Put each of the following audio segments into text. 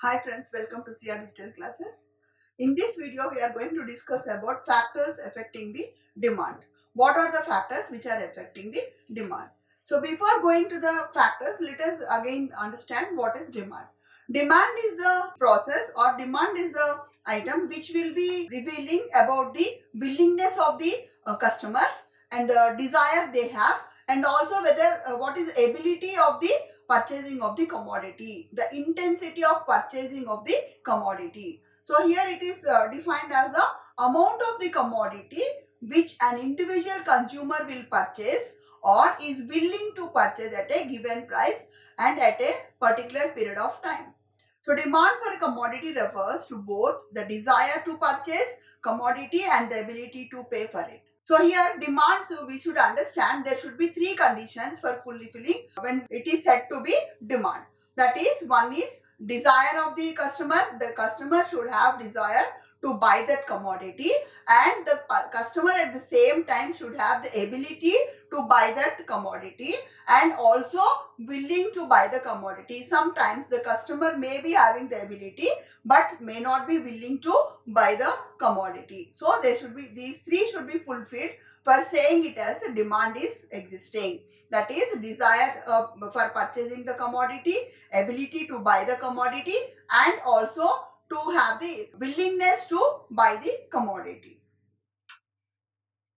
Hi friends, welcome to CR Digital Classes. In this video, we are going to discuss about factors affecting the demand. What are the factors which are affecting the demand? So before going to the factors, let us again understand what is demand. Demand is the process or demand is the item which will be revealing about the willingness of the customers and the desire they have, and also whether what is ability of the purchasing of the commodity, the intensity of purchasing of the commodity. So here it is defined as the amount of the commodity which an individual consumer will purchase or is willing to purchase at a given price and at a particular period of time. So demand for a commodity refers to both the desire to purchase commodity and the ability to pay for it. So here demand, so we should understand there should be three conditions for fulfilling when it is said to be demand. That is, one is desire of the customer. The customer should have desire to buy that commodity, and the customer at the same time should have the ability to buy that commodity and also willing to buy the commodity. Sometimes the customer may be having the ability but may not be willing to buy the commodity. So there should be, these three should be fulfilled for saying it as a demand is existing. That is, desire for purchasing the commodity, ability to buy the commodity, and also to have the willingness to buy the commodity.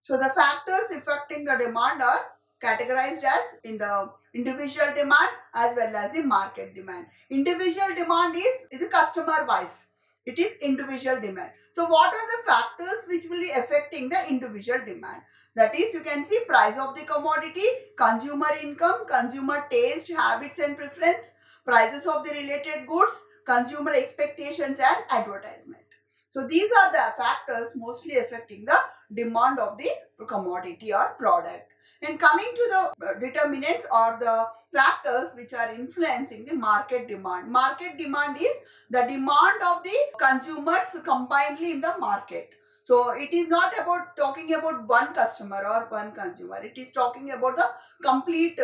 So the factors affecting the demand are categorized as in the individual demand as well as the market demand. Individual demand is a customer wise. It is individual demand. So what are the factors which will be affecting the individual demand? That is, you can see price of the commodity, consumer income, consumer taste, habits and preference, prices of the related goods, consumer expectations and advertisement. So these are the factors mostly affecting the demand of the commodity or product. And coming to the determinants or the factors which are influencing the market demand. Market demand is the demand of the consumers combinedly in the market. So it is not about talking about one customer or one consumer. It is talking about the complete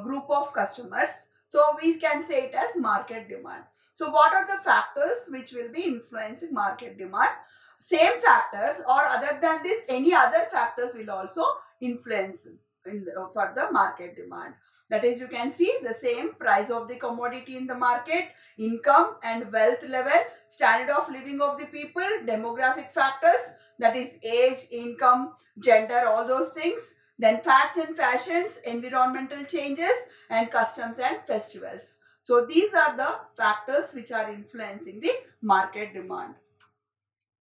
group of customers. So we can say it as market demand. So what are the factors which will be influencing market demand? Same factors, or other than this, any other factors will also influence for the market demand. That is, you can see the same price of the commodity in the market, income and wealth level, standard of living of the people, demographic factors, that is age, income, gender, all those things. Then facts and fashions, environmental changes, and customs and festivals. So these are the factors which are influencing the market demand.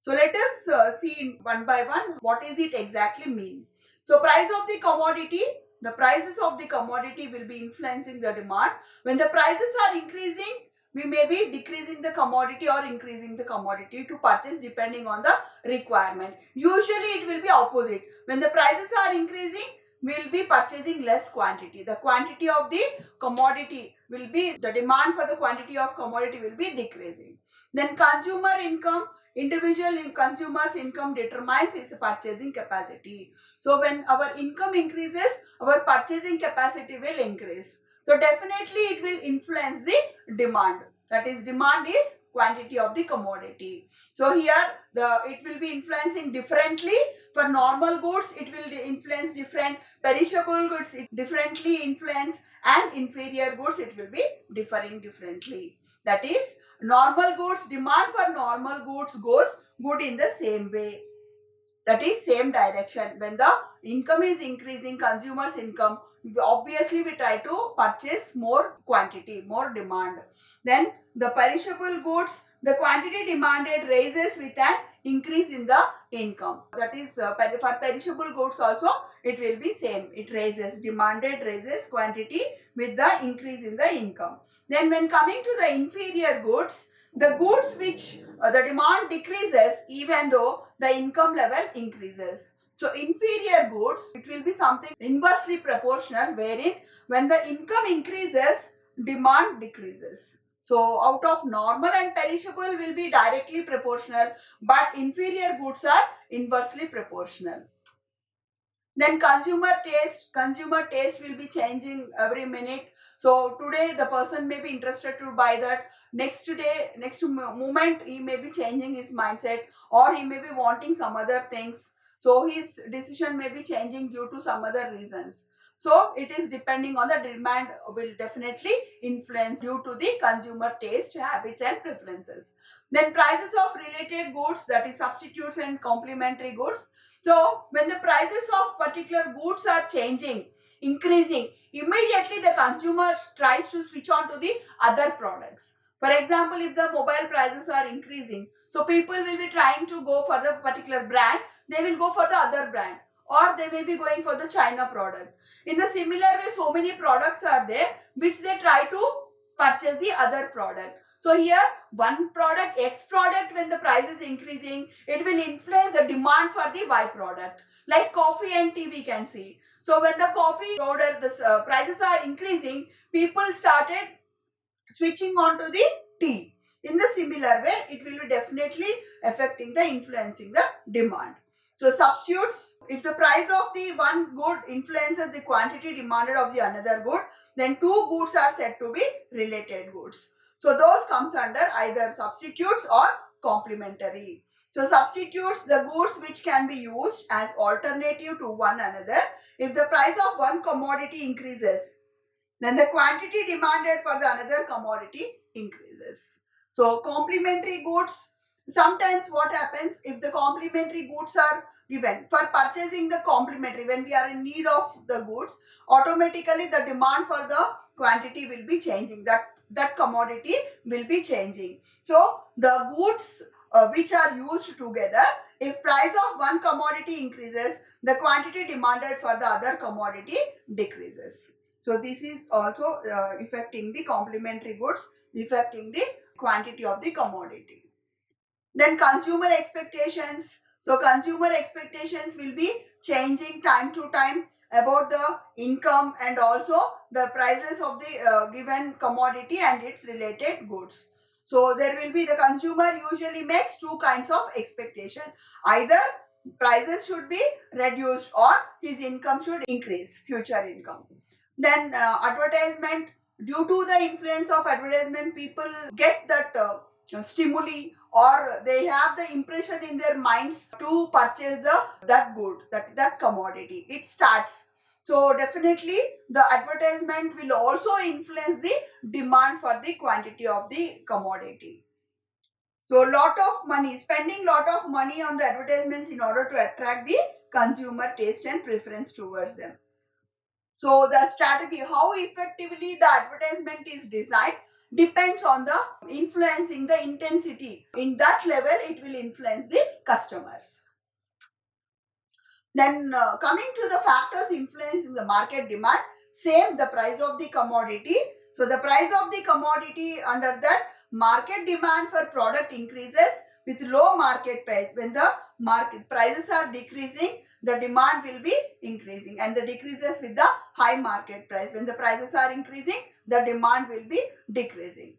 So let us see one by one what is it exactly mean. So price of the commodity, the prices of the commodity will be influencing the demand. When the prices are increasing, we may be decreasing the commodity or increasing the commodity to purchase depending on the requirement. Usually it will be opposite. When the prices are increasing, we will be purchasing less quantity. The quantity of the commodity will be, the demand for the quantity of commodity will be decreasing. Then consumer income, individual consumers income determines its purchasing capacity. So when our income increases, our purchasing capacity will increase. So definitely it will influence the demand. That is, demand is quantity of the commodity. So here it will be influencing differently. For normal goods it will influence different, perishable goods it differently influence, and inferior goods it will be differing differently. That is, normal goods, demand for normal goods goes good in the same way. That is same direction. When the income is increasing, consumers income, obviously we try to purchase more quantity, more demand. Then the perishable goods, the quantity demanded raises with an increase in the income. That is for perishable goods also it will be same. It raises, demanded raises quantity with the increase in the income. Then when coming to the inferior goods, the goods which the demand decreases even though the income level increases. So inferior goods, it will be something inversely proportional, wherein when the income increases, demand decreases. So out of normal and perishable will be directly proportional, but inferior goods are inversely proportional. Then consumer taste will be changing every minute. So today the person may be interested to buy that. Next moment he may be changing his mindset, or he may be wanting some other things. So his decision may be changing due to some other reasons. So it is depending on the demand will definitely influence due to the consumer taste, habits and preferences. Then prices of related goods, that is substitutes and complementary goods. So when the prices of particular goods are changing, increasing, immediately the consumer tries to switch on to the other products. For example, if the mobile prices are increasing, so people will be trying to go for the particular brand, they will go for the other brand, or they may be going for the China product. In the similar way, so many products are there which they try to purchase the other product. So here one product, X product, when the price is increasing, it will influence the demand for the Y product. Like coffee and tea we can see. So when the coffee powder, the prices are increasing, people started switching on to the tea. In the similar way, it will be definitely affecting the influencing the demand. So substitutes, if the price of the one good influences the quantity demanded of the another good, then two goods are said to be related goods. So those comes under either substitutes or complementary. So substitutes, the goods which can be used as alternative to one another. If the price of one commodity increases, then the quantity demanded for the another commodity increases. So complementary goods, sometimes what happens, if the complementary goods are given for purchasing the complementary, when we are in need of the goods, automatically the demand for the quantity will be changing, that commodity will be changing. So the goods which are used together, if price of one commodity increases, the quantity demanded for the other commodity decreases. So this is also affecting the complementary goods, affecting the quantity of the commodity. Then consumer expectations. So consumer expectations will be changing time to time about the income and also the prices of the given commodity and its related goods. So there will be, the consumer usually makes two kinds of expectation. Either prices should be reduced or his income should increase, future income. Then advertisement, due to the influence of advertisement, people get that stimuli, or they have the impression in their minds to purchase that good, that commodity. It starts. So definitely the advertisement will also influence the demand for the quantity of the commodity. So spending lot of money on the advertisements in order to attract the consumer taste and preference towards them. So the strategy, how effectively the advertisement is designed, depends on the influencing the intensity. In that level, it will influence the customers. Then coming to the factors influencing the market demand, same, the price of the commodity. So the price of the commodity, under that market demand for product increases with low market price. When the market prices are decreasing, the demand will be increasing, and the decreases with the high market price. When the prices are increasing, the demand will be decreasing.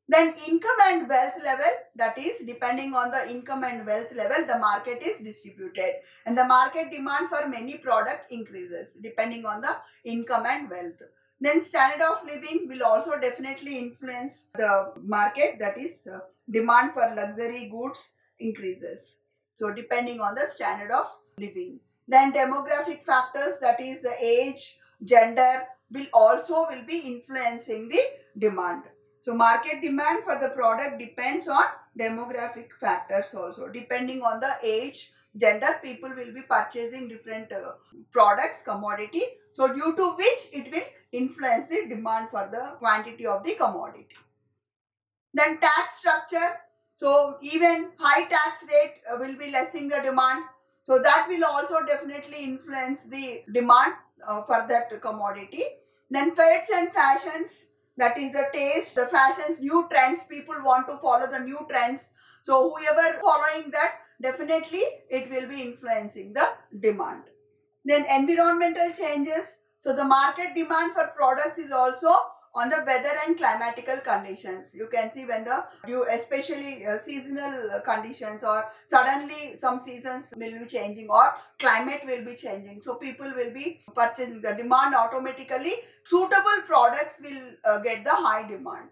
Then income and wealth level, that is depending on the income and wealth level, the market is distributed, and the market demand for many product increases depending on the income and wealth. Then standard of living will also definitely influence the market, that is demand for luxury goods increases. So depending on the standard of living. Then demographic factors, that is the age, gender, will be influencing the demand. So market demand for the product depends on demographic factors also. Depending on the age, gender, people will be purchasing different products, commodity. So due to which it will influence the demand for the quantity of the commodity. Then tax structure. So even high tax rate will be lessing the demand. So that will also definitely influence the demand for that commodity. Then fads and fashions, that is the taste, the fashions, new trends, people want to follow the new trends. So whoever following that, definitely it will be influencing the demand. Then environmental changes. So the market demand for products is also on the weather and climatical conditions. You can see when especially seasonal conditions, or suddenly some seasons will be changing or climate will be changing. So people will be purchasing, the demand automatically, suitable products will get the high demand.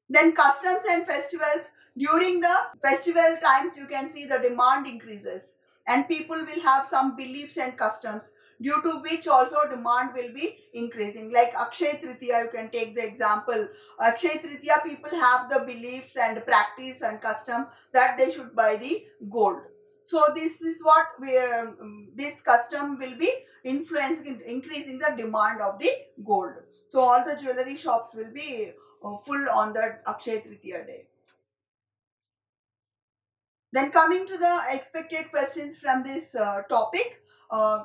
Then customs and festivals, during the festival times you can see the demand increases and people will have some beliefs and customs, due to which also demand will be increasing. Like Akshay Tritiya, you can take the example. Akshay Tritiya, people have the beliefs and practice and custom that they should buy the gold. So this is what this custom will be influencing, increasing the demand of the gold. So all the jewelry shops will be full on that Akshay Tritiya day. Then coming to the expected questions from this topic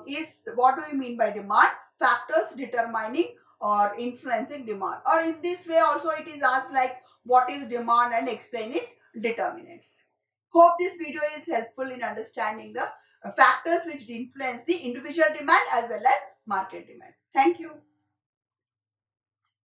is, what do you mean by demand? Factors determining or influencing demand. Or in this way also it is asked like, what is demand, and explain its determinants. Hope this video is helpful in understanding the factors which influence the individual demand as well as market demand. Thank you.